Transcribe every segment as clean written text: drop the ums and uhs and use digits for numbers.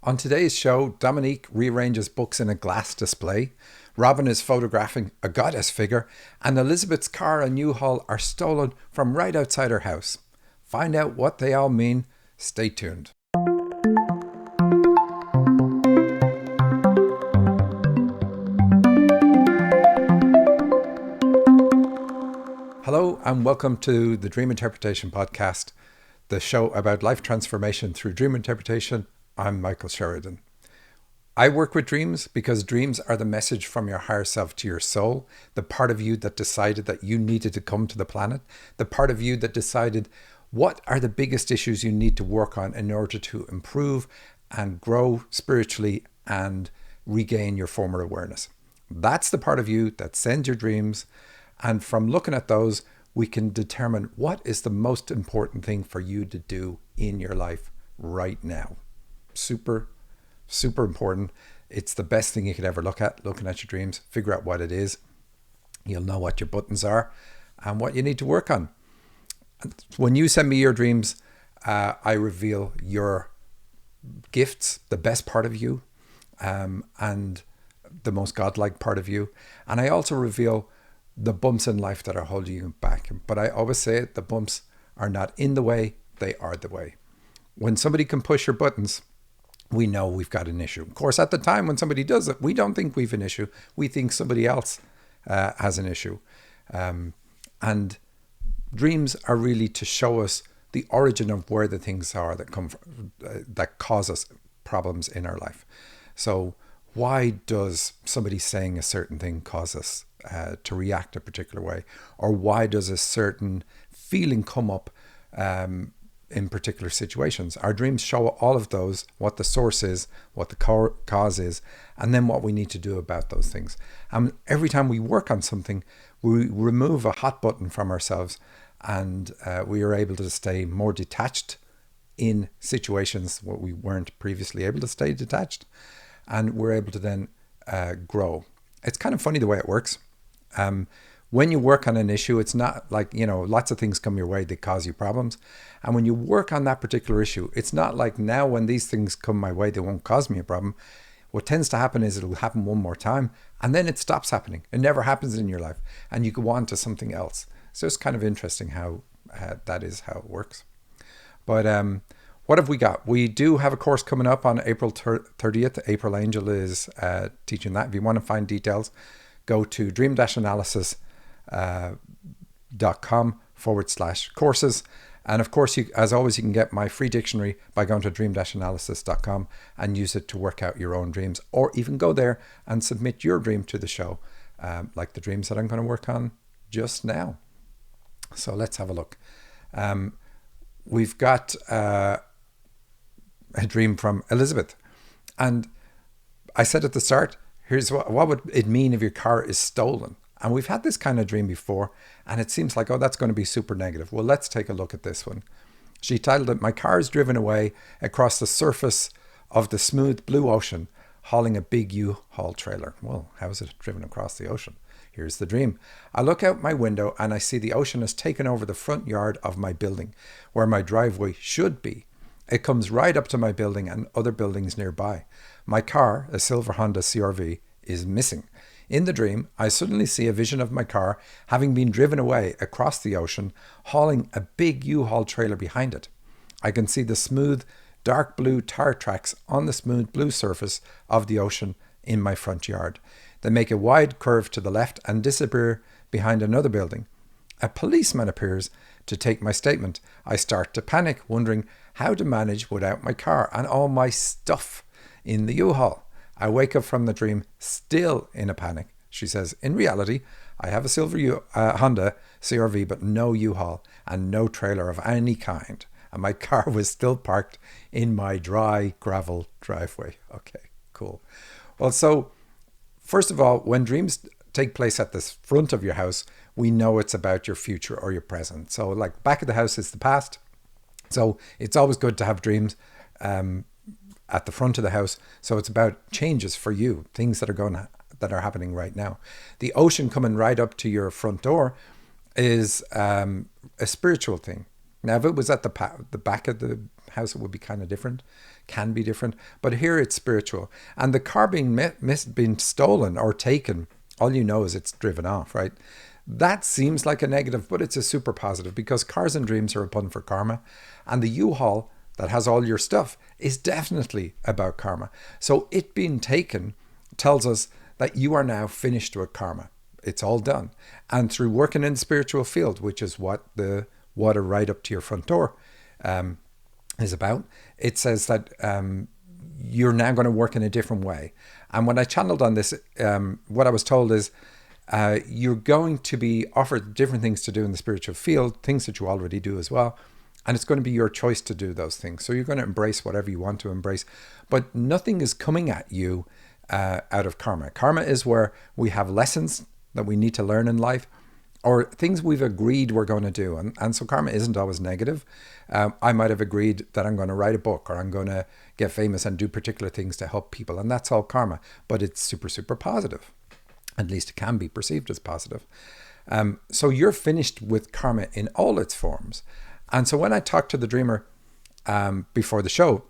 On today's show, Dominique rearranges books in a glass display, Robin is photographing a goddess figure, and Elizabeth's car and U-Haul are stolen from right outside her house. Find out what they all mean. Stay tuned. Hello and welcome to the Dream Interpretation Podcast, the show about life transformation through dream interpretation. I'm Michael Sheridan. I work with dreams because dreams are the message from your higher self to your soul, the part of you that decided that you needed to come to the planet, the part of you that decided what are the biggest issues you need to work on in order to improve and grow spiritually and regain your former awareness. That's the part of you that sends your dreams. And from looking at those, we can determine what is the most important thing for you to do in your life right now. Super important. It's the best thing you could ever look at, looking at your dreams, figure out what it is. You'll know what your buttons are and what you need to work on. When you send me your dreams, I reveal your gifts, the best part of you, and the most godlike part of you. And I also reveal the bumps in life that are holding you back. But I always say it, the bumps are not in the way, they are the way. When somebody can push your buttons, we know we've got an issue. Of course, at the time when somebody does it, we don't think we've an issue. We think somebody else has an issue. And dreams are really to show us the origin of where the things are that come from, that cause us problems in our life. So why does somebody saying a certain thing cause us to react a particular way? Or why does a certain feeling come up in particular situations? Our dreams show all of those, what the source is, what the cause is, and then what we need to do about those things. And every time we work on something, we remove a hot button from ourselves, and we are able to stay more detached in situations where we weren't previously able to stay detached, and we're able to then grow. It's kind of funny the way it works. When you work on an issue, it's not like, lots of things come your way that cause you problems. And when you work on that particular issue, it's not like now when these things come my way, they won't cause me a problem. What tends to happen is it'll happen one more time and then it stops happening. It never happens in your life and you go on to something else. So it's kind of interesting how that is how it works. But what have we got? We do have a course coming up on April 30th. April Angel is teaching that. If you want to find details, go to dream-analysis.com/courses. And of course, as always, you can get my free dictionary by going to dream-analysis.com and use it to work out your own dreams, or even go there and submit your dream to the show, like the dreams that I'm going to work on just now. So let's have a look. We've got a dream from Elizabeth. And I said at the start, here's what would it mean if your car is stolen? And we've had this kind of dream before, and it seems like, that's going to be super negative. Well, let's take a look at this one. She titled it, "My car is driven away across the surface of the smooth blue ocean, hauling a big U-Haul trailer." Well, how is it driven across the ocean? Here's the dream. "I look out my window and I see the ocean has taken over the front yard of my building, where my driveway should be. It comes right up to my building and other buildings nearby. My car, a silver Honda CR-V, is missing. In the dream, I suddenly see a vision of my car having been driven away across the ocean, hauling a big U-Haul trailer behind it. I can see the smooth, dark blue tire tracks on the smooth blue surface of the ocean in my front yard. They make a wide curve to the left and disappear behind another building. A policeman appears to take my statement. I start to panic, wondering how to manage without my car and all my stuff in the U-Haul. I wake up from the dream still in a panic." She says, "In reality, I have a silver Honda CR-V, but no U-Haul and no trailer of any kind. And my car was still parked in my dry gravel driveway." Okay, cool. Well, so first of all, when dreams take place at the front of your house, we know it's about your future or your present. So like back of the house is the past. So it's always good to have dreams at the front of the house. So it's about changes for you, things that are happening right now. The ocean coming right up to your front door is a spiritual thing. Now, if it was at the back of the house, it would be kind of different, can be different. But here it's spiritual. And the car being stolen or taken, all you know is it's driven off, right? That seems like a negative, but it's a super positive, because cars and dreams are a pun for karma. And the U-Haul that has all your stuff is definitely about karma. So it being taken tells us that you are now finished with karma. It's all done. And through working in the spiritual field, which is what the water right up to your front door is about, it says that you're now going to work in a different way. And when I channeled on this, what I was told is you're going to be offered different things to do in the spiritual field, things that you already do as well. And it's going to be your choice to do those things. So you're going to embrace whatever you want to embrace. But nothing is coming at you out of karma. Karma is where we have lessons that we need to learn in life, or things we've agreed we're going to do. And so karma isn't always negative. I might have agreed that I'm going to write a book, or I'm going to get famous and do particular things to help people. And that's all karma. But it's super, super positive. At least it can be perceived as positive. So you're finished with karma in all its forms. And so when I talked to the dreamer before the show,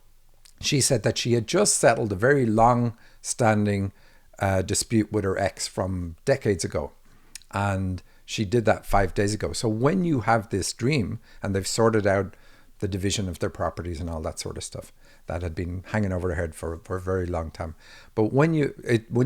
she said that she had just settled a very long-standing dispute with her ex from decades ago. And she did that 5 days ago. So when you have this dream, and they've sorted out the division of their properties and all that sort of stuff that had been hanging over her head for a very long time. But when you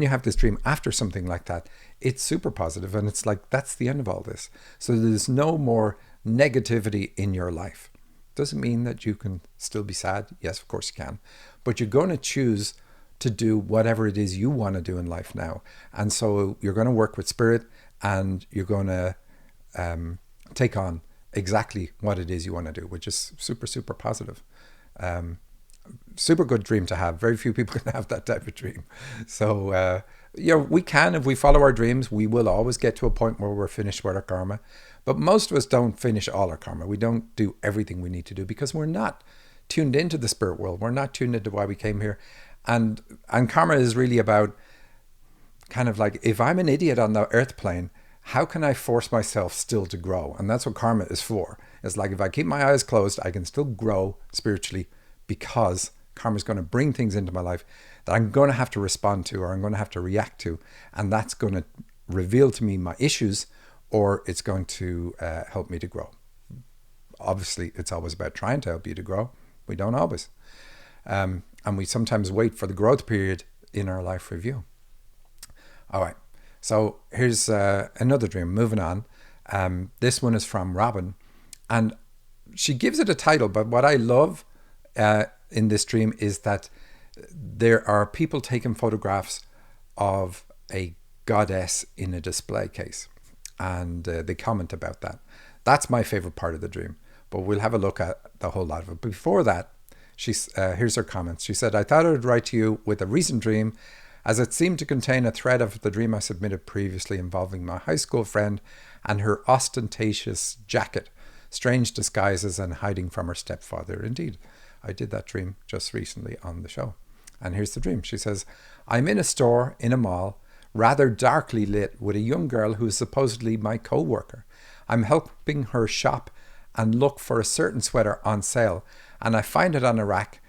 have this dream after something like that, it's super positive, and it's like, that's the end of all this. So there's no more negativity in your life. Doesn't mean that you can still be sad. Yes, of course you can. But you're going to choose to do whatever it is you want to do in life now. And so you're going to work with spirit, and you're going to take on exactly what it is you want to do, which is super, super positive. Super good dream to have. Very few people can have that type of dream. So, we can, if we follow our dreams, we will always get to a point where we're finished with our karma. But most of us don't finish all our karma. We don't do everything we need to do because we're not tuned into the spirit world. We're not tuned into why we came here. And karma is really about kind of like, if I'm an idiot on the earth plane, how can I force myself still to grow? And that's what karma is for. It's like, if I keep my eyes closed, I can still grow spiritually, because karma is going to bring things into my life that I'm going to have to respond to, or I'm going to have to react to. And that's going to reveal to me my issues, or it's going to help me to grow. Obviously, it's always about trying to help you to grow. We don't always. And we sometimes wait for the growth period in our life review. All right. So here's another dream. Moving on. This one is from Robin. And she gives it a title. But what I love in this dream is that there are people taking photographs of a goddess in a display case. And they comment about that. That's my favorite part of the dream. But we'll have a look at the whole lot of it. Before that, here's her comments. She said, I thought I would write to you with a recent dream, as it seemed to contain a thread of the dream I submitted previously involving my high school friend and her ostentatious jacket, strange disguises, and hiding from her stepfather. Indeed, I did that dream just recently on the show. And here's the dream. She says, I'm in a store in a mall, rather darkly lit, with a young girl who is supposedly my co-worker. I'm helping her shop and look for a certain sweater on sale, and I find it on a rack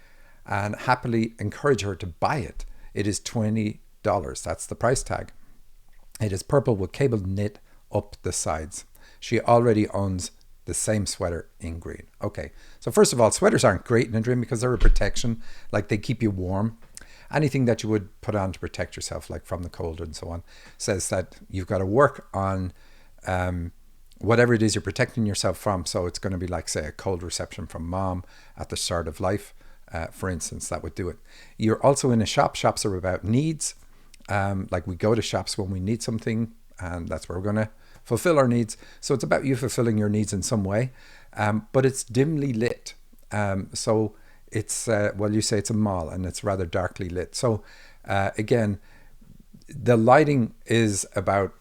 and happily encourage her to buy it. It is $20. That's the price tag. It is purple with cable knit up the sides. She already owns the same sweater in green. Okay, so first of all, sweaters aren't great in a dream because they're a protection, like they keep you warm. Anything that you would put on to protect yourself, like from the cold and so on, says that you've got to work on whatever it is you're protecting yourself from. So it's going to be like, say, a cold reception from mom at the start of life. For instance, that would do it. You're also in a shop. Shops are about needs. Like we go to shops when we need something, and that's where we're going to fulfill our needs. So it's about you fulfilling your needs in some way, but it's dimly lit. So it's, you say it's a mall and it's rather darkly lit. So again, the lighting is about,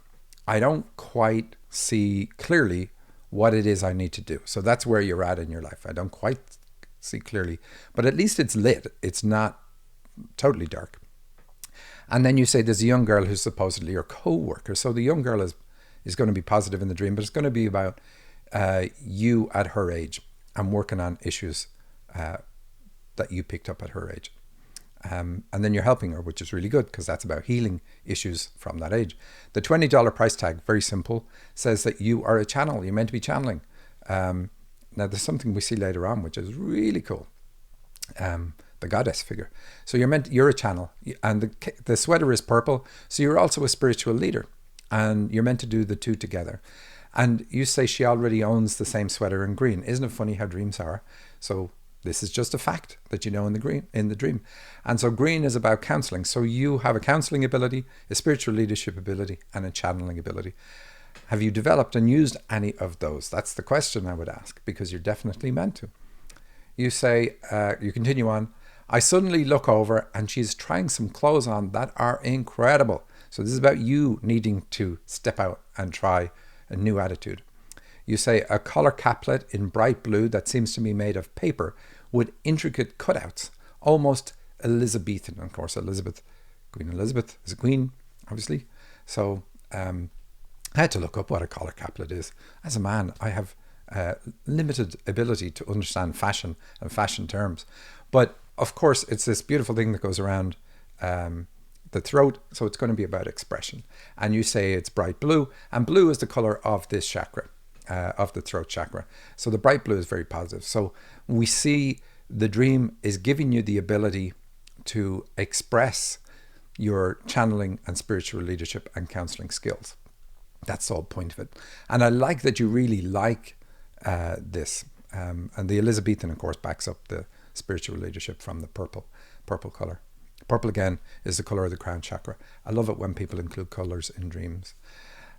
I don't quite see clearly what it is I need to do. So that's where you're at in your life. I don't quite see clearly, but at least it's lit. It's not totally dark. And then you say there's a young girl who's supposedly your co-worker. So the young girl is going to be positive in the dream, but it's going to be about you at her age and working on issues that you picked up at her age. And then you're helping her, which is really good because that's about healing issues from that age. The $20 price tag, very simple, says that you are a channel. You're meant to be channeling. Now, there's something we see later on, which is really cool. The goddess figure. So you're a channel, and the sweater is purple. So you're also a spiritual leader, and you're meant to do the two together. And you say she already owns the same sweater in green. Isn't it funny how dreams are? So this is just a fact that you know in the dream. And so green is about counseling. So you have a counseling ability, a spiritual leadership ability, and a channeling ability. Have you developed and used any of those? That's the question I would ask, because you're definitely meant to. You say, you continue on, I suddenly look over and she's trying some clothes on that are incredible. So this is about you needing to step out and try a new attitude. You say a collar caplet in bright blue that seems to be made of paper with intricate cutouts, almost Elizabethan. Of course, Queen Elizabeth is a queen, obviously. So I had to look up what a collar caplet is. As a man, I have limited ability to understand fashion and fashion terms. But of course, it's this beautiful thing that goes around the throat. So it's going to be about expression. And you say it's bright blue, and blue is the color of this chakra. Of the throat chakra. So the bright blue is very positive. So we see the dream is giving you the ability to express your channeling and spiritual leadership and counseling skills. That's the whole point of it. And I like that you really like this. And the Elizabethan, of course, backs up the spiritual leadership from the purple color. Purple, again, is the color of the crown chakra. I love it when people include colors in dreams.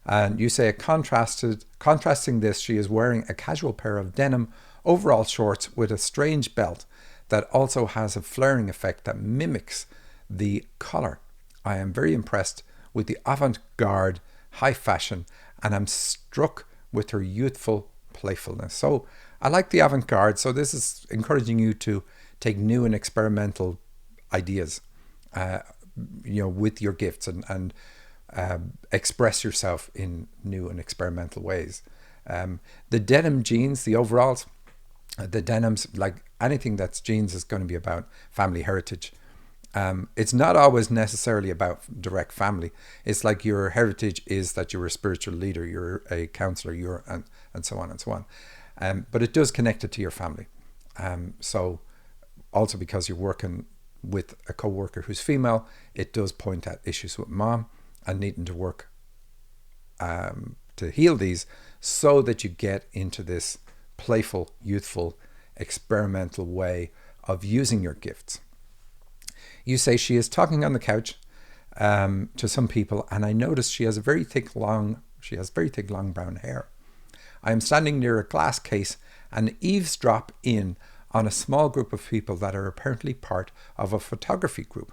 And you say, contrasting this, she is wearing a casual pair of denim overall shorts with a strange belt that also has a flaring effect that mimics the color. I am very impressed with the avant-garde high fashion, and I'm struck with her youthful playfulness. So I like the avant-garde. So this is encouraging you to take new and experimental ideas, with your gifts and express yourself in new and experimental ways. The denim jeans, the overalls, the denims, like anything that's jeans, is going to be about family heritage. It's not always necessarily about direct family. It's like your heritage is that you're a spiritual leader, you're a counselor, and so on and so on. But it does connect it to your family. So also because you're working with a co-worker who's female, it does point at issues with mom and needing to work to heal these so that you get into this playful, youthful, experimental way of using your gifts. You say she is talking on the couch to some people, and I notice she has very thick, long brown hair. I am standing near a glass case and eavesdrop in on a small group of people that are apparently part of a photography group.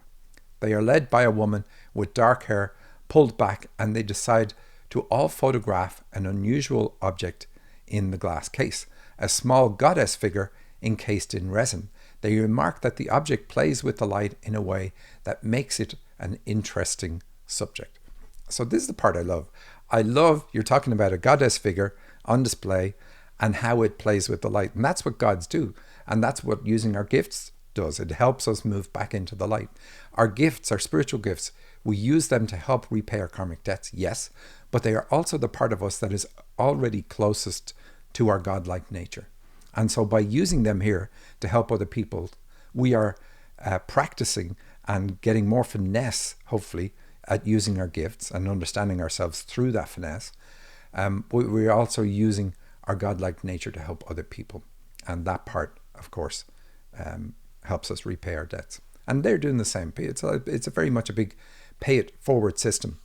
They are led by a woman with dark hair pulled back, and they decide to all photograph an unusual object in the glass case, a small goddess figure encased in resin. They remark that the object plays with the light in a way that makes it an interesting subject. So this is the part I love. I love you're talking about a goddess figure on display and how it plays with the light. And that's what gods do. And that's what using our gifts does. It helps us move back into the light. Our gifts, our spiritual gifts, we use them to help repay our karmic debts, yes, but they are also the part of us that is already closest to our godlike nature. And so by using them here to help other people, we are practicing and getting more finesse, hopefully, at using our gifts and understanding ourselves through that finesse. We're also using our godlike nature to help other people. And that part, of course, helps us repay our debts. And they're doing the same. It's a very much a big pay it forward system.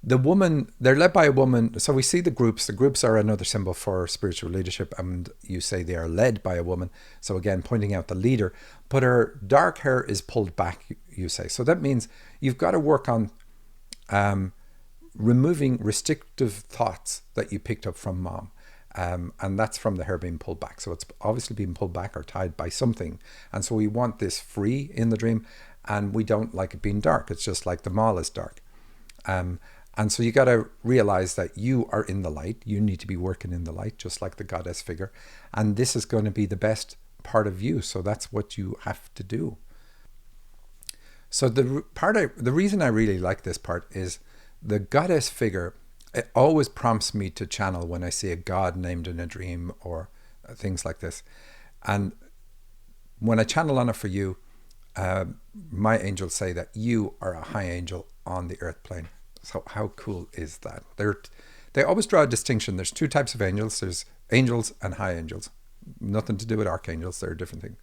The woman, they're led by a woman. So we see the groups. The groups are another symbol for spiritual leadership. And you say they are led by a woman. So again, pointing out the leader. But her dark hair is pulled back, you say. So that means you've got to work on removing restrictive thoughts that you picked up from mom. And that's from the hair being pulled back. So it's obviously being pulled back or tied by something. And so we want this free in the dream. And we don't like it being dark. It's just like the mall is dark. And so you got to realize that you are in the light. You need to be working in the light, just like the goddess figure. And this is going to be the best part of you. So that's what you have to do. So the reason I really like this part is the goddess figure. It always prompts me to channel when I see a god named in a dream or things like this. And when I channel on it for you, my angels say that you are a high angel on the earth plane. So how cool is that? They always draw a distinction. There's two types of angels. There's angels and high angels. Nothing to do with archangels. They're a different thing.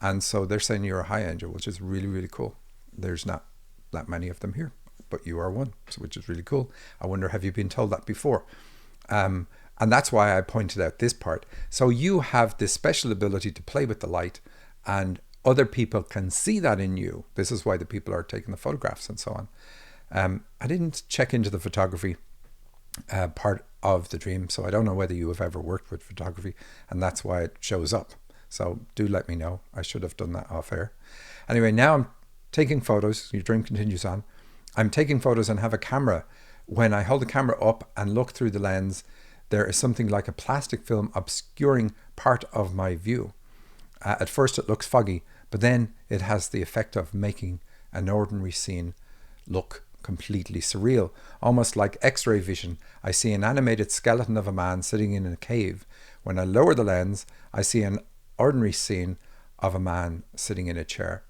And so they're saying you're a high angel, which is really, really cool. There's not that many of them here, but you are one, which is really cool. I wonder, have you been told that before? And that's why I pointed out this part. So you have this special ability to play with the light, and other people can see that in you. This is why the people are taking the photographs and so on. I didn't check into the photography part of the dream, so I don't know whether you have ever worked with photography, and that's why it shows up. So do let me know. I should have done that off air. Anyway, now I'm taking photos. Your dream continues on. I'm taking photos and have a camera. When I hold the camera up and look through the lens, there is something like a plastic film obscuring part of my view. At first it looks foggy, but then it has the effect of making an ordinary scene look completely surreal, almost like X-ray vision. I see an animated skeleton of a man sitting in a cave. When I lower the lens, I see an ordinary scene of a man sitting in a chair.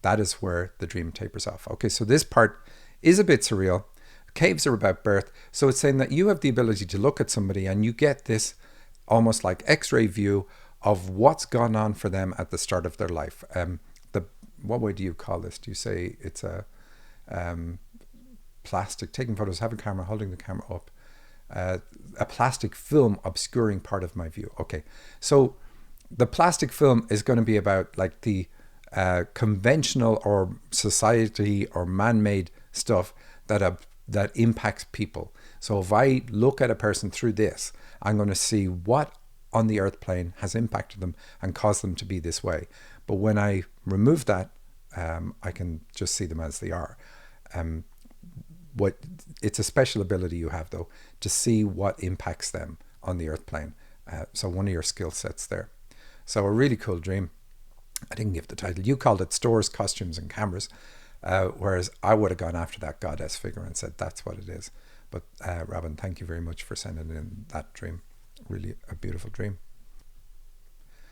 That is where the dream tapers off. Okay, so this part is a bit surreal. Caves are about birth. So it's saying that you have the ability to look at somebody and you get this almost like X-ray view of what's gone on for them at the start of their life. What way do you call this? Do you say it's a plastic, taking photos, have a camera, holding the camera up, a plastic film obscuring part of my view? Okay, so the plastic film is going to be about like the conventional or society or man-made stuff that impacts people. So if I look at a person through this, I'm going to see what on the earth plane has impacted them and caused them to be this way. But when I remove that, I can just see them as they are. It's a special ability you have, though, to see what impacts them on the earth plane. So one of your skill sets there. So a really cool dream. I didn't give the title. You called it Stores, Costumes and Cameras, whereas I would have gone after that goddess figure and said that's what it is. But Robin, thank you very much for sending in that dream. Really a beautiful dream.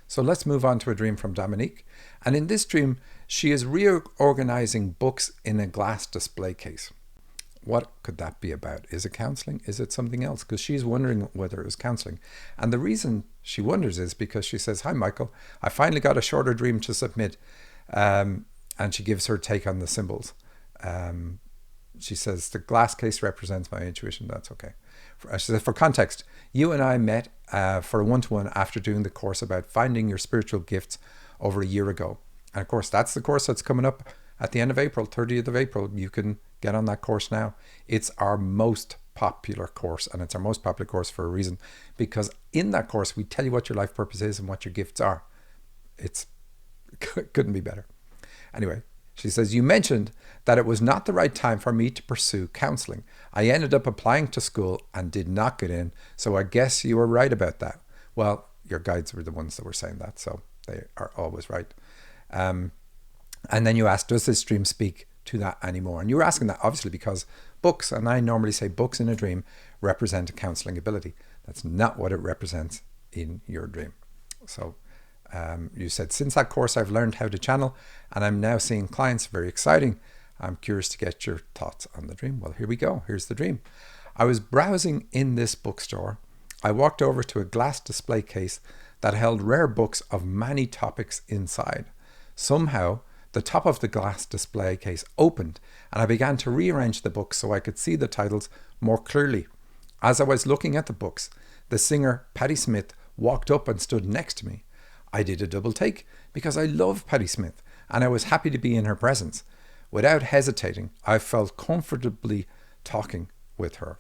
So let's move on to a dream from Dominique. And in this dream, she is reorganizing books in a glass display case. What could that be about? Is it counseling? Is it something else? Because she's wondering whether it was counseling. And the reason she wonders is because she says, "Hi, Michael, I finally got a shorter dream to submit." And she gives her take on the symbols. She says, "The glass case represents my intuition." That's okay. She says, "For context, you and I met for a one-to-one after doing the course about finding your spiritual gifts over a year ago. And of course, that's the course that's coming up at the end of April, 30th of April. You can get on that course now. It's our most popular course, and it's our most popular course for a reason, because in that course, we tell you what your life purpose is and what your gifts are. It couldn't be better. Anyway, she says, "You mentioned that it was not the right time for me to pursue counseling. I ended up applying to school and did not get in. So I guess you were right about that." Well, your guides were the ones that were saying that, so they are always right. And then you asked, does this dream speak to that anymore? And you were asking that obviously because books, and I normally say books in a dream, represent a counseling ability. That's not what it represents in your dream. So you said, "Since that course, I've learned how to channel and I'm now seeing clients. Very exciting. I'm curious to get your thoughts on the dream." Well, here we go. Here's the dream. "I was browsing in this bookstore. I walked over to a glass display case that held rare books of many topics inside. Somehow, the top of the glass display case opened and I began to rearrange the books so I could see the titles more clearly. As I was looking at the books, the singer Patti Smith walked up and stood next to me. I did a double take because I love Patti Smith and I was happy to be in her presence. Without hesitating, I felt comfortable talking with her.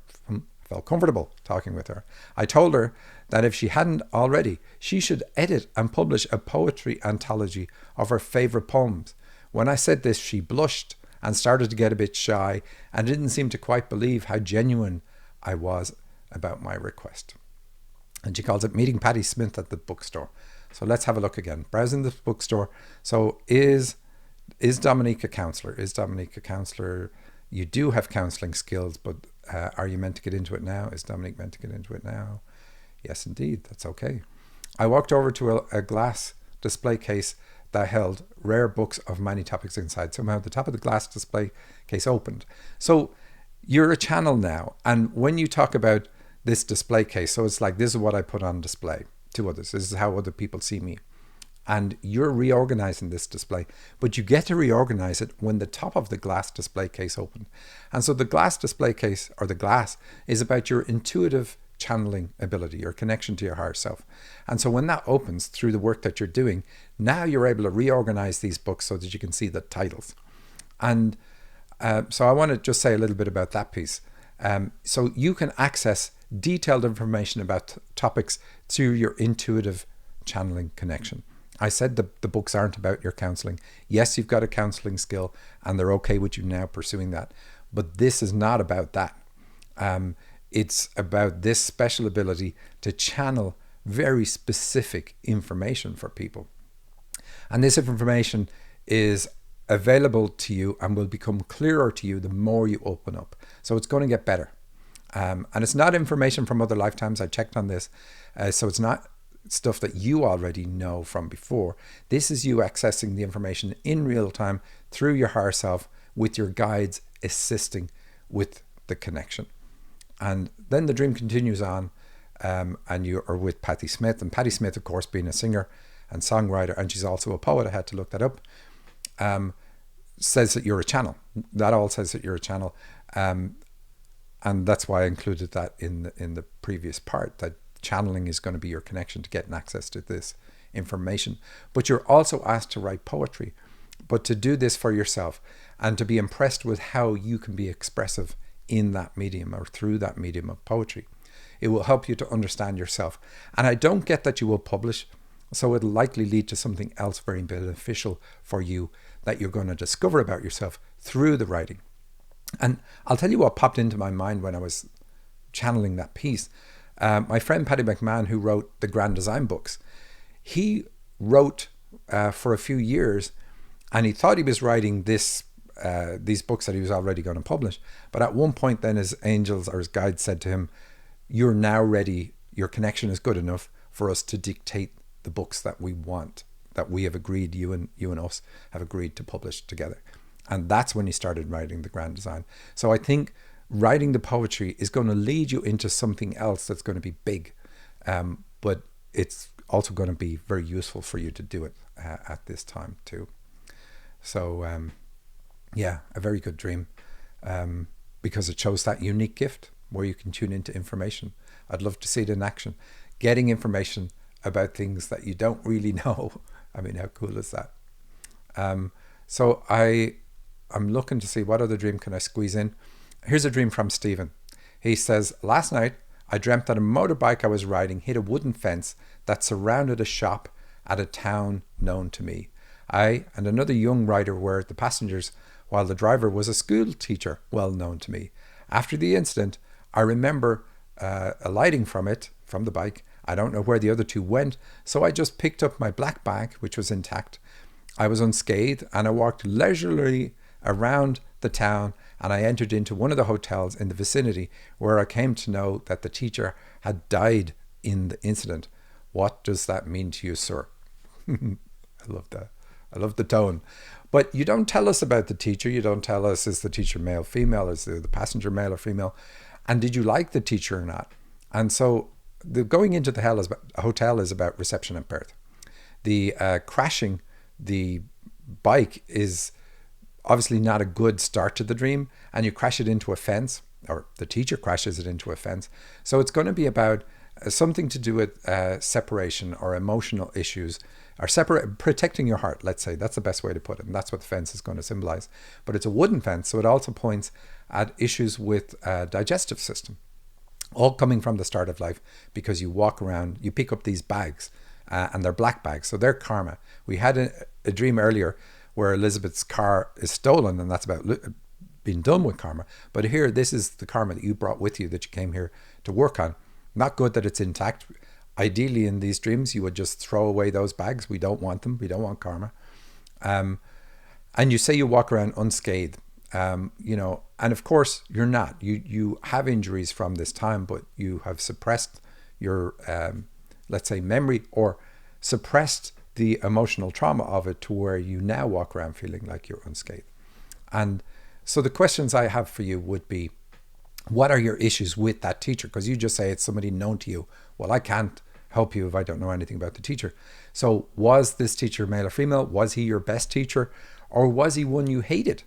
I told her that if she hadn't already, she should edit and publish a poetry anthology of her favorite poems. When I said this, she blushed and started to get a bit shy and didn't seem to quite believe how genuine I was about my request." And she calls it "Meeting Patti Smith at the Bookstore." So let's have a look again. Browsing the bookstore. So is Dominique a counselor? Is Dominique a counselor? You do have counseling skills, but are you meant to get into it now? Is Dominique meant to get into it now? Yes, indeed. That's okay. I walked over to a glass display case that held rare books of many topics inside. Somehow the top of the glass display case opened. So you're a channel now. And when you talk about this display case, so it's like, this is what I put on display to others. This is how other people see me. And you're reorganizing this display, but you get to reorganize it when the top of the glass display case opened. And so the glass display case, or the glass, is about your intuitive channeling ability, your connection to your higher self. And so when that opens through the work that you're doing, now you're able to reorganize these books so that you can see the titles. And so I want to just say a little bit about that piece. So you can access detailed information about topics through your intuitive channeling connection. I said the books aren't about your counseling. Yes, you've got a counseling skill and they're okay with you now pursuing that. But this is not about that. It's about this special ability to channel very specific information for people. And this information is available to you and will become clearer to you the more you open up. So it's going to get better. And it's not information from other lifetimes. I checked on this. So it's not stuff that you already know from before. This is you accessing the information in real time through your higher self with your guides assisting with the connection. And then the dream continues on, and you are with Patti Smith. And Patti Smith, of course, being a singer and songwriter, and she's also a poet, I had to look that up, says that you're a channel. That all says that you're a channel. And that's why I included that in the previous part, that channeling is going to be your connection to getting access to this information. But you're also asked to write poetry, but to do this for yourself and to be impressed with how you can be expressive in that medium or through that medium of poetry. It will help you to understand yourself. And I don't get that you will publish, so it'll likely lead to something else very beneficial for you that you're going to discover about yourself through the writing. And I'll tell you what popped into my mind when I was channeling that piece. My friend Paddy McMahon, who wrote the Grand Design books, he wrote for a few years, and he thought he was writing these books that he was already going to publish. But at one point then his angels or his guides said to him, you're now ready, your connection is good enough for us to dictate the books that we want, that we have agreed, you and us have agreed to publish together. And that's when he started writing the Grand Design. So I think writing the poetry is going to lead you into something else that's going to be big. But it's also going to be very useful for you to do it at this time too. So yeah, a very good dream, because it shows that unique gift where you can tune into information. I'd love to see it in action, getting information about things that you don't really know. I mean, how cool is that? So I'm looking to see what other dream can I squeeze in. Here's a dream from Stephen. He says, last night I dreamt that a motorbike I was riding hit a wooden fence that surrounded a shop at a town known to me. I and another young rider were the passengers, while the driver was a school teacher well known to me. After the incident, I remember alighting from the bike. I don't know where the other two went, so I just picked up my black bag, which was intact. I was unscathed, and I walked leisurely around the town, and I entered into one of the hotels in the vicinity, where I came to know that the teacher had died in the incident. What does that mean to you, sir? I love that. I love the tone. But you don't tell us about the teacher. You don't tell us, is the teacher male, female? Is the passenger male or female? And did you like the teacher or not? And so the going into the hotel is about reception and birth. The crashing the bike is obviously not a good start to the dream, and you crash it into a fence, or the teacher crashes it into a fence. So it's going to be about something to do with separation or emotional issues, or protecting your heart, let's say. That's the best way to put it, and that's what the fence is going to symbolize. But it's a wooden fence, so it also points at issues with digestive system, all coming from the start of life, because you walk around, you pick up these bags, and they're black bags, so they're karma. We had a dream earlier where Elizabeth's car is stolen, and that's about being done with karma. But here, this is the karma that you brought with you, that you came here to work on. Not good that it's intact. ideally in these dreams, you would just throw away those bags. We don't want them. We don't want karma. And you say you walk around unscathed, and of course you're not. You have injuries from this time, but you have suppressed your, let's say, memory, or suppressed the emotional trauma of it to where you now walk around feeling like you're unscathed. And so the questions I have for you would be, what are your issues with that teacher? Because you just say it's somebody known to you. Well, I can't help you if I don't know anything about the teacher. So was this teacher male or female? Was he your best teacher? Or was he one you hated?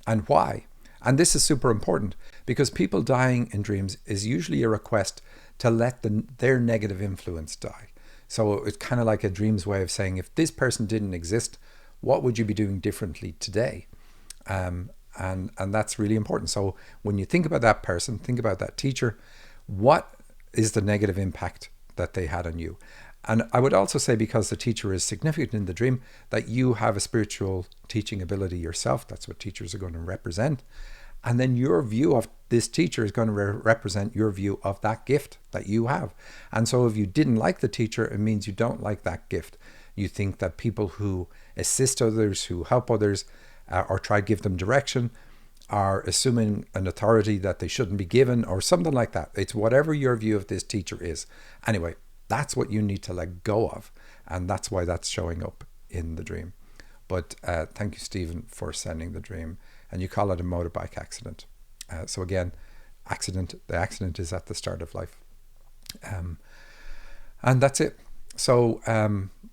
And why? And this is super important, because people dying in dreams is usually a request to let their negative influence die. So it's kind of like a dream's way of saying, if this person didn't exist, what would you be doing differently today? And that's really important. So when you think about that person, think about that teacher, what is the negative impact that they had on you? And I would also say, because the teacher is significant in the dream, that you have a spiritual teaching ability yourself. That's what teachers are going to represent. And then your view of this teacher is going to represent your view of that gift that you have. And so if you didn't like the teacher, it means you don't like that gift. You think that people who assist others, who help others, or try to give them direction, are assuming an authority that they shouldn't be given, or something like that. It's whatever your view of this teacher is. Anyway, that's what you need to let go of. And that's why that's showing up in the dream. But thank you, Stephen, for sending the dream. And you call it a motorbike accident. So again, the accident is at the start of life. And that's it. So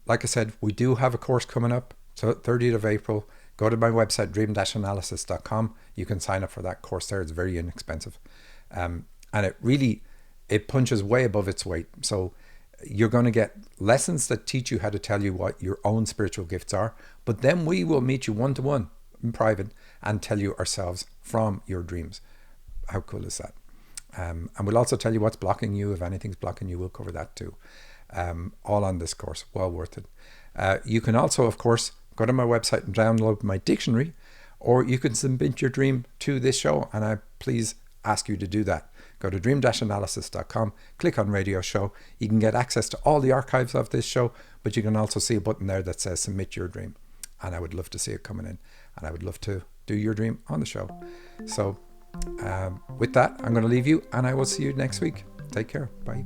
like I said, we do have a course coming up. So 30th of April, go to my website, dream-analysis.com. You can sign up for that course there. It's very inexpensive. And it punches way above its weight. So you're going to get lessons that teach you how to tell you what your own spiritual gifts are. But then we will meet you one-to-one in private and tell you ourselves from your dreams. How cool is that? And we'll also tell you what's blocking you. If anything's blocking you, we'll cover that too. All on this course. Well worth it. You can also, of course, go to my website and download my dictionary, or you can submit your dream to this show, and I please ask you to do that. Go to dream-analysis.com, click on radio show. You can get access to all the archives of this show, but you can also see a button there that says submit your dream. And I would love to see it coming in, and I would love to do your dream on the show. So with that, I'm going to leave you, and I will see you next week. Take care. Bye.